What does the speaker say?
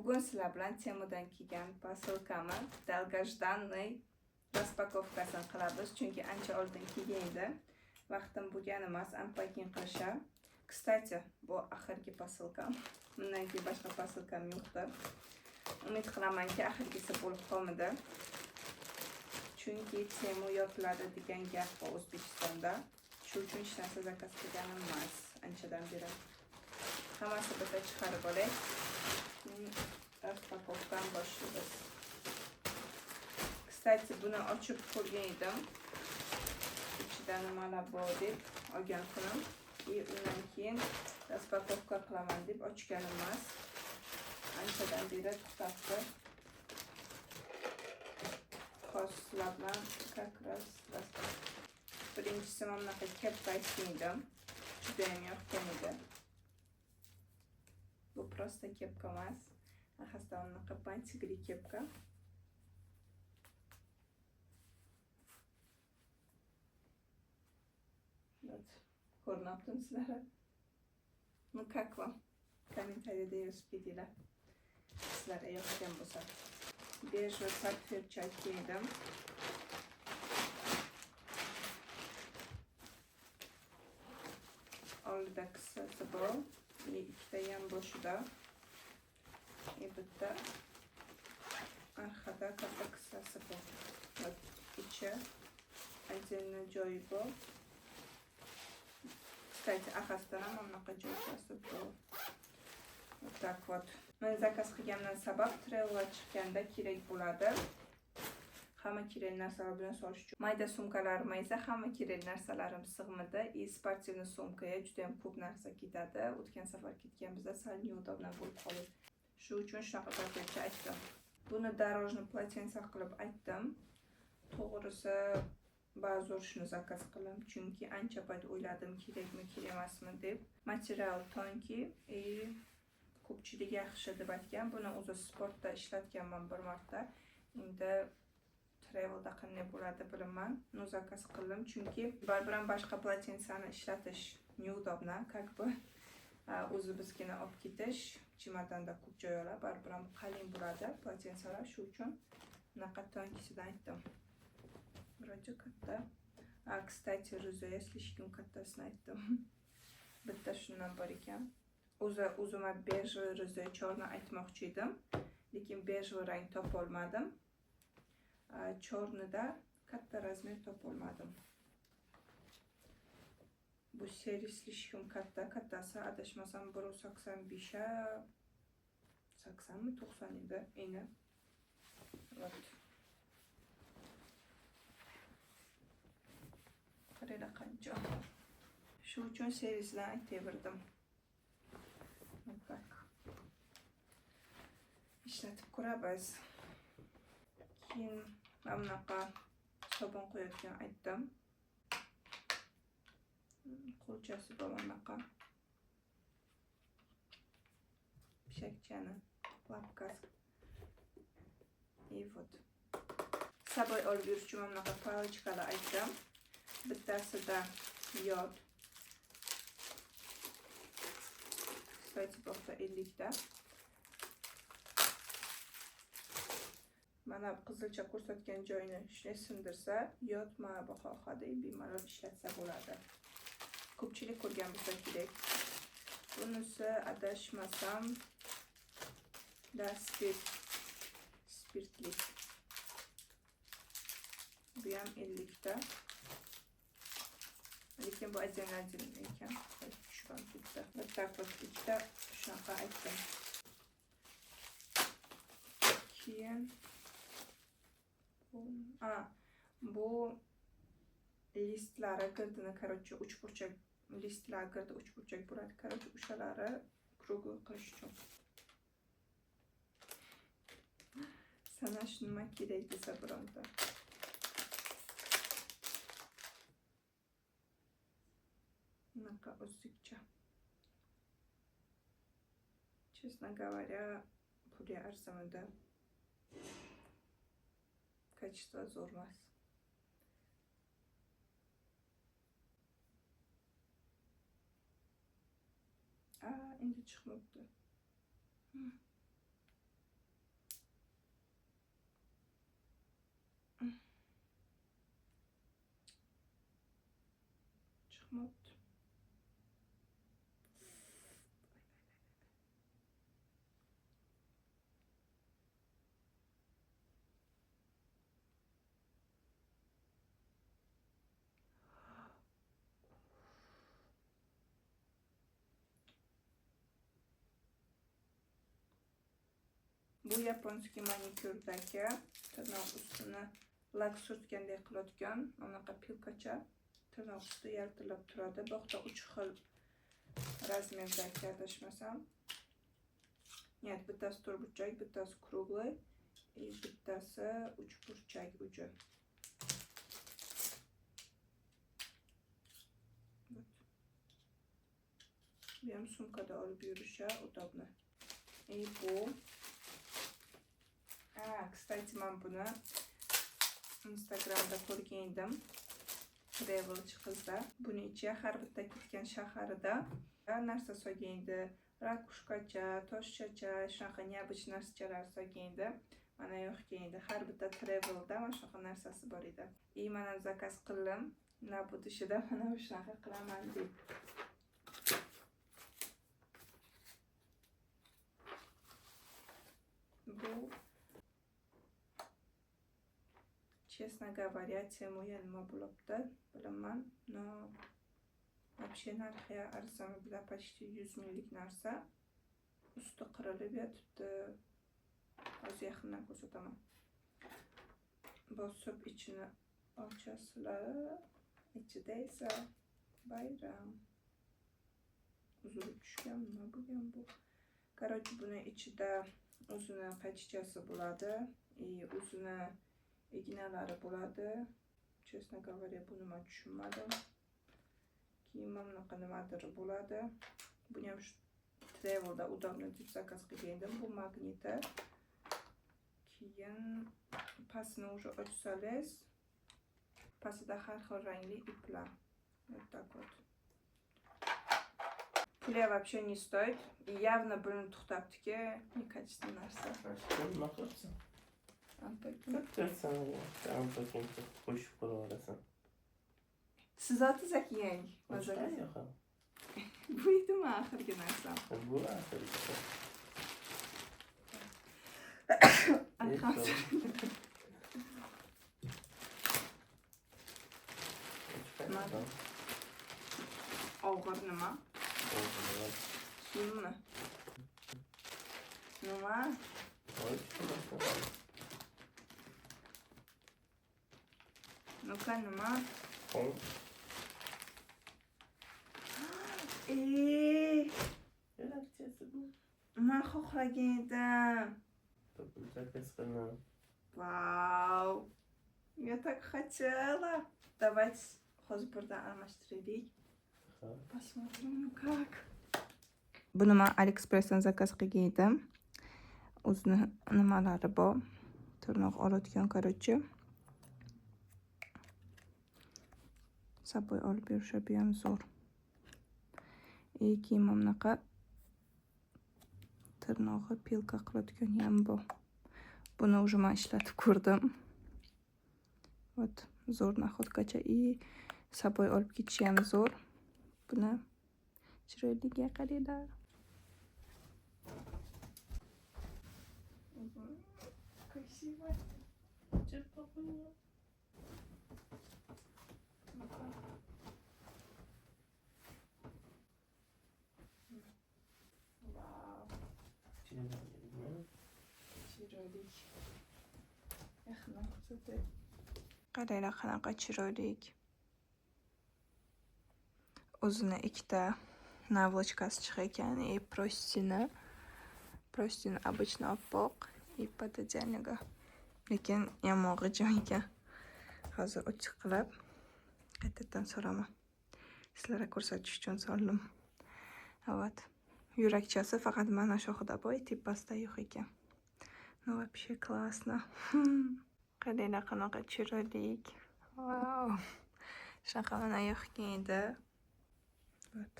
Bugun sizlar bilan Temudan kelgan posilkami Dolgojdanniy raspakovkasini qilamiz, chunki ancha oldin kelgan edi. Vaqtim bo'lgan emas, unpacking qilishim. Kstati, bu oxirgi posilkam. Bundan keyin boshqa posilkam yo'qdi. Umid qilamanki, oxirgisi bo'lib qolmadi. Chunki Temu yopiladi degan gap bor O'zbekistonda. Shu uchun hech narsa zakaz qilganim emas anchadan beri. Hammasi bitta chiqarib olay. Raspakovkani boshlaymiz. Kstati, buni ochib ko'rgan edim. Ichida nimalar bor deb olgan kunim. Undan keyin raspakovka qilaman deb ochganim emas. Anchadan beri tutatdi. Xoslar bilan как раз birinchisi mana bunaqa kepka edim. Judayam yoqgan edi. Bu просто kepka emas. Ahasda bunaqa bantigli kepka. Вот. Ko'ryaptimi sizlarga? Ну как вам? Kommentariyada yozib ketinglar. Sizlarga yoqgan bo'lsa. Bej va sarfetcha kiydim. Oldida qisasi bor. Ikkita ham boshida. Bitta orqada katta qisasi bor. Ichi отдельно joyi bor. Kstati, orqasidan ham bunaqa joychasi bor. Вот так вот. Men zakaz qilganimdan sabab travelga chiqqanda kerak bo'ladi. Hamma kerak narsalar bilan solish uchun. Mayda sumkalarim esa hamma kerak narsalarim sig'madi. Sportivniy sumkaga juda ham ko'p narsa ketadi. O'tgan safar ketganimizda sal neudobna bo'lib qoldi. Shu uchun shunaqa qilib aytdim. Buni дорожный полотенце qilib aytdim. To'g'risi ba'zir shuni zakaz qildim, chunki ancha payt o'yladim kerakmi, kerak emasmi deb. Material tonki, ko'pchilik yaxshi deb aytgan. Buni o'zi sportda ishlatganman bir marta. Endi travelda qanday bo'ladi bilmayman. No zakaz qildim, chunki baribir ham boshqa polotensani ishlatish neudobna, как бы o'zimizgina olib ketish, chemodanda ko'p joy olib, baribir ham qalin bo'ladi polotensalar, shu uchun bunaqa tonkisidan aytdim. Вроде katta. Kstati, Ruzoya слишком kattasini aytdim. Bitta shundan bor ekan. O'zimga bejli Ruzoya chorni aytmoqchi edim, lekin bejli rang topolmadim. Chornida katta razmer topolmadim. Bu seri слишком katta, kattasi adashmasam 1.85 80 mi 90 edi, eni. Вот. Qaraylar qancha. Shu uchun serisidan aytaverdim. Tak. Ishlatib ko'ramiz. Keyin bunaqa sobun qo'yayotgan aytdim. Qo'lchasi bor bunaqa. Pishakchani lapkasi. И вот. Saboy olib yurish uchun bunaqa palichkalar aytdim. Bittasida yod. Kstati, bo'xta 50 ta. Mana qizilcha ko'rsatgan joyini shunday sindirsa, yod mana bu xohada bemalol ishlatsa bo'ladi. Ko'pchilik ko'rgan bo'lsa kerak. Bunisi adashmasam da spirtli. Bu ham 50 ta. Lekin bu ajin ekan. Tushgan bitta. Bitta ikkita shunaqa aytdim. Keyin bu listlari girdini, короче, uchburchak listlar girdi uchburchak bo'ladi. Короче, o'shalari krugu qilish uchun. Sanash nima kerak desa bironta. Bunaqa o'zbekcha. Честно говоря, puli arzimidi. Kачество zo'r emas. Endi chiqmoqda. Rahmat. Bu yaponskiy manikyurdagi tirnoq ustini lak surtgandek qiladigan anaqa pilkacha tirnoq usti yaltirab turadi. Bu yoqda 3 xil razmerdagi adashmasam. Нет, bittasi to'rtburchak, bittasi kruglый, bittasi uchburchak uchi. Bu ham sumkada olib yurishga удобно. И bu kстати, men buni Instagramda ko'rgan edim. Travelchi qizda. Buni ichiga har bitta ketgan shaharida narsa solgan edi. Rakushkacha, toshchacha, shunaqa необычный narsalar solgan edi. Mana yo'qgan edi. Har bitta travelda mana shunaqa narsasi bor edi. Men ham zakaz qildim. Na budishida mana shunaqa qilaman deb. Bu честно говоря, temu nima bo'libdi, bilaman, но вообще narxi arzon bilan почти 100 minglik narsa. Usti qirilib yotibdi. Hozir yaqindan ko'rsataman. Bosib ichini ochasizlar. Ichida esa bayram. Uzilib tushgan nima bo'lgan bu? Короче, buni ichida o'zini pachichasi bo'ladi, o'zini ignalari bo'ladi. Честно говоря, buni men tushunmadim. Keyin bunaqa nimadir bo'ladi. Buni ham travelda удобно deb zakaz qilgan edim. Bu magniti. Keyin pastini уже ochsangiz, pastida har xil rangli iplar. Вот так вот. Puli вообще не стоит. И явно buni to'xtabdiki, некачественный narsa. Nima qilibsan? Sen paketga qo'shib qo'yaverasın. Siz otiz keyin. Bu edimi oxirgi narsam? Bu oxirgi. Og'ir nima? Suymi? Nima? Ну-ка, nima? Men xohlagan edim. Vau! Я так хотела. Давайте hozir birdan almashtiraylik. Посмотрим, ну как. Buni men AliExpress'dan zakaz qilgan edim. O'zini nimalari bor. Tirnoq oladigan, короче. Saboy olib yurish ham zo'r. Keyin bunaqa tirnog'i pilka qiladigan ham bor. Buni уже men ishlatib ko'rdim. Вот, zo'r naxotgacha. Saboy olib ketish ham zo'r. Buni chiroyliga qaranglar. Красиво. Qaranglar qanaqa chiroylik. O'zini ikkita наволочкасы chiqar ekan, простыни обычно oppoq, пододеяльniga. Lekin yomon g'ijim ekan. Hozir ochiq qilib qaytadan so'raman. Sizlarga ko'rsatish uchun soldim. Вот. Yurakchasi faqat mana shu xida bor, tepasida yo'q ekan. Ну вообще классно. Qaranglar qanaqa chiroylik. Vau. Shunaqa mana yo'q edi. Вот.